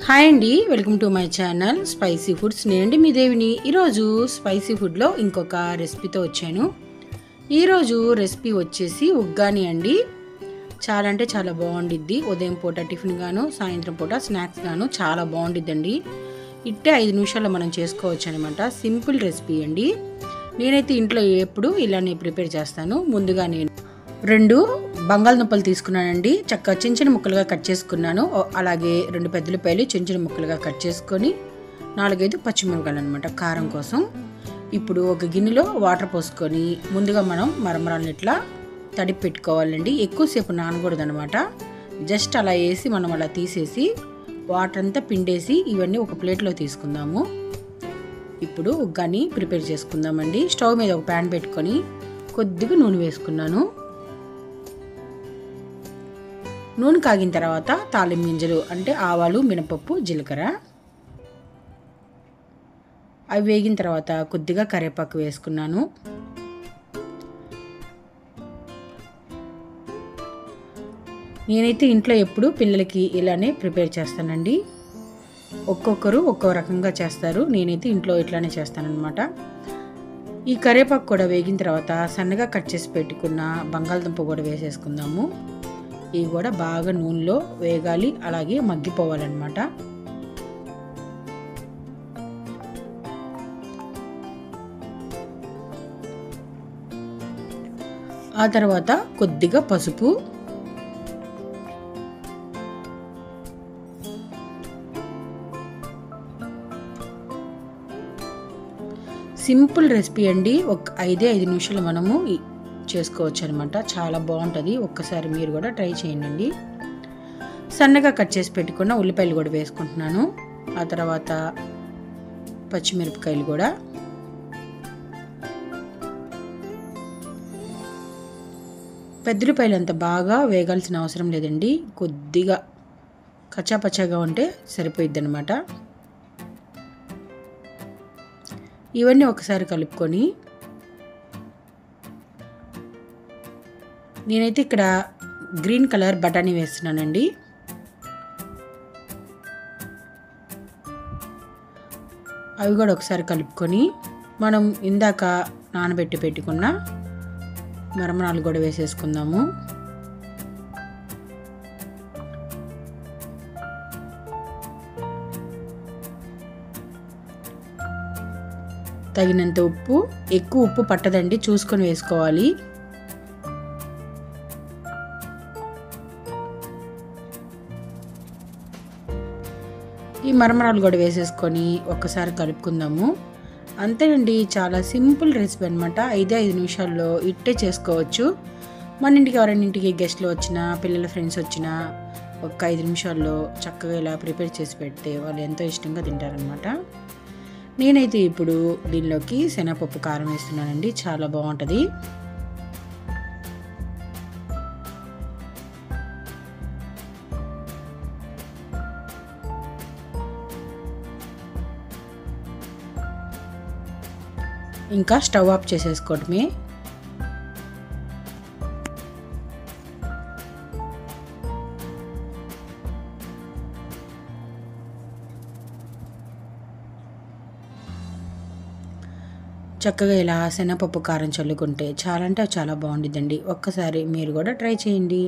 Hi అండి, welcome to my channel spicy foods. నేనండి మీ దేవిని. ఈరోజు స్పైసీ ఫుడ్లో ఇంకొక రెసిపీతో వచ్చాను. ఈరోజు రెసిపీ వచ్చేసి ఉగ్గాని అండి. చాలా అంటే చాలా బాగుండిద్ది. ఉదయం పూట టిఫిన్ గాను, సాయంత్రం పూట స్నాక్స్ గాను చాలా బాగుండిద్దండి. ఇట్టే 5 నిమిషాల్లో మనం చేసుకోవచ్చు అనమాట. సింపుల్ రెసిపీ అండి. నేనైతే ఇంట్లో ఎప్పుడు ఇలానే ప్రిపేర్ చేస్తాను. ముందుగా నేను 2 బంగాళదుంపలు తీసుకున్నానండి. చక్కగా చిన్న చిన్న ముక్కలుగా కట్ చేసుకున్నాను. అలాగే 2 పెద్ద ఉల్లిపాయలు చిన్న చిన్న ముక్కలుగా కట్ చేసుకొని 4-5 పచ్చిమిరపకాయలు అనమాట కారం కోసం. ఇప్పుడు ఒక గిన్నెలో వాటర్ పోసుకొని ముందుగా మనం మరమరాలను ఇట్లా తడిపి పెట్టుకోవాలండి. ఎక్కువసేపు నానకూడదు అనమాట. జస్ట్ అలా వేసి మనం అలా తీసేసి వాటర్ అంతా పిండేసి ఇవన్నీ ఒక ప్లేట్లో తీసుకుందాము. ఇప్పుడు ఉగ్గాని ప్రిపేర్ చేసుకుందామండి. స్టవ్ మీద ఒక ప్యాన్ పెట్టుకొని కొద్దిగా నూనె వేసుకున్నాను. నూనె కాగిన తర్వాత తాలింపు గింజలు అంటే ఆవాలు, మినపప్పు, జీలకర్ర అవి వేగిన తర్వాత కొద్దిగా కరివేపాకు వేసుకున్నాను. నేనైతే ఇంట్లో ఎప్పుడు పిల్లలకి ఇలానే ప్రిపేర్ చేస్తానండి. ఒక్కొక్కరు ఒక్కో రకంగా చేస్తారు. నేనైతే ఇంట్లో ఇట్లానే చేస్తానన్నమాట. ఈ కరివేపాకు కూడా వేగిన తర్వాత సన్నగా కట్ చేసి పెట్టుకున్న బంగాళదుంప కూడా వేసేసుకుందాము. ఇవి కూడా బాగా నూనెలో వేగాలి, అలాగే మగ్గిపోవాలన్నమాట. ఆ తర్వాత కొద్దిగా పసుపు, సింపుల్ రెసిపీ అండి. ఒక 5 నిమిషాలు మనము చేసుకోవచ్చు అనమాట. చాలా బాగుంటుంది. ఒక్కసారి మీరు కూడా ట్రై చేయండి. సన్నగా కట్ చేసి పెట్టుకున్న ఉల్లిపాయలు కూడా వేసుకుంటున్నాను. ఆ తర్వాత పచ్చిమిరపకాయలు కూడా, పెద్దపాయలు అంత బాగా వేగాల్సిన అవసరం లేదండి. కొద్దిగా కచ్చాపచ్చాగా ఉంటే సరిపోయిద్ది అనమాట. ఇవన్నీ ఒకసారి కలుపుకొని నేనైతే ఇక్కడ గ్రీన్ కలర్ బఠానీ వేస్తున్నానండి. అవి కూడా ఒకసారి కలుపుకొని మనం ఇందాక నానబెట్టి పెట్టుకున్న మరమరాలు కూడా వేసేసుకుందాము. తగినంత ఉప్పు, ఎక్కువ ఉప్పు పట్టదండి, చూసుకొని వేసుకోవాలి. ఈ మరమరాలు కూడా వేసేసుకొని ఒక్కసారి కలుపుకుందాము. అంతేనండి, చాలా సింపుల్ రెసిపీ అనమాట. 5 నిమిషాల్లో ఇట్టే చేసుకోవచ్చు. మన ఇంటికి ఎవరైనా ఇంటికి గెస్ట్లు వచ్చినా, పిల్లల ఫ్రెండ్స్ వచ్చినా ఒక 5 నిమిషాల్లో చక్కగా ఇలా ప్రిపేర్ చేసి పెడితే వాళ్ళు ఎంతో ఇష్టంగా తింటారనమాట. నేనైతే ఇప్పుడు దీనిలోకి శనగపప్పు కారం వేస్తున్నానండి. చాలా బాగుంటుంది. ఇంకా స్టవ్ ఆఫ్ చేసేసుకోవటమే. చక్కగా ఇలా శనగపప్పు కారం చల్లుకుంటే చాలా అంటే చాలా బాగుండిద్దండి. ఒక్కసారి మీరు కూడా ట్రై చేయండి.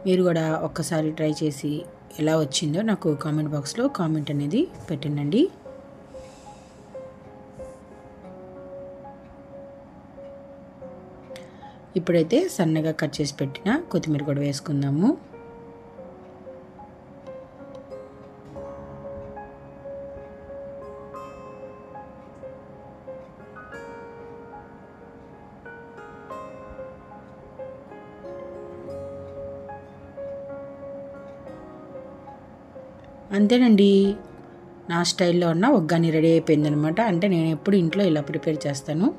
మీరు కూడా ఒక్కసారి ట్రై చేసి ఎలా వచ్చిందో నాకు కామెంట్ బాక్స్లో కామెంట్ అనేది పెట్టండి. ఇప్పుడైతే సన్నగా కట్ చేసి పెట్టిన కొత్తిమీర కూడా వేసుకుందాము. అంతేనండి, నా స్టైల్లో ఉన్న ఉగ్గాని రెడీ అయిపోయిందనమాట. అంటే నేను ఎప్పుడు ఇంట్లో ఇలా ప్రిపేర్ చేస్తాను.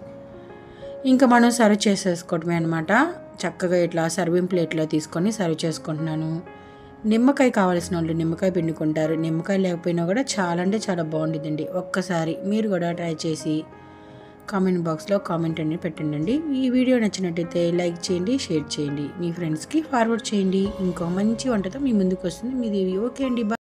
ఇంకా మనం సర్వ్ చేసేసుకోవటమే అనమాట. చక్కగా ఇట్లా సర్వింగ్ ప్లేట్లో తీసుకొని సర్వ్ చేసుకుంటున్నాను. నిమ్మకాయ కావాల్సిన వాళ్ళు నిమ్మకాయ పిండుకుంటారు. నిమ్మకాయ లేకపోయినా కూడా చాలా అంటే చాలా బాగుంటుందండి. ఒక్కసారి మీరు కూడా ట్రై చేసి కామెంట్ బాక్స్లో కామెంట్ అనేది పెట్టండి. ఈ వీడియో నచ్చినట్టయితే లైక్ చేయండి, షేర్ చేయండి, మీ ఫ్రెండ్స్కి ఫార్వర్డ్ చేయండి. ఇంకో మంచి వంటతో మీ ముందుకు వస్తుంది మీ దేవి. ఓకే అండి, బాయ్.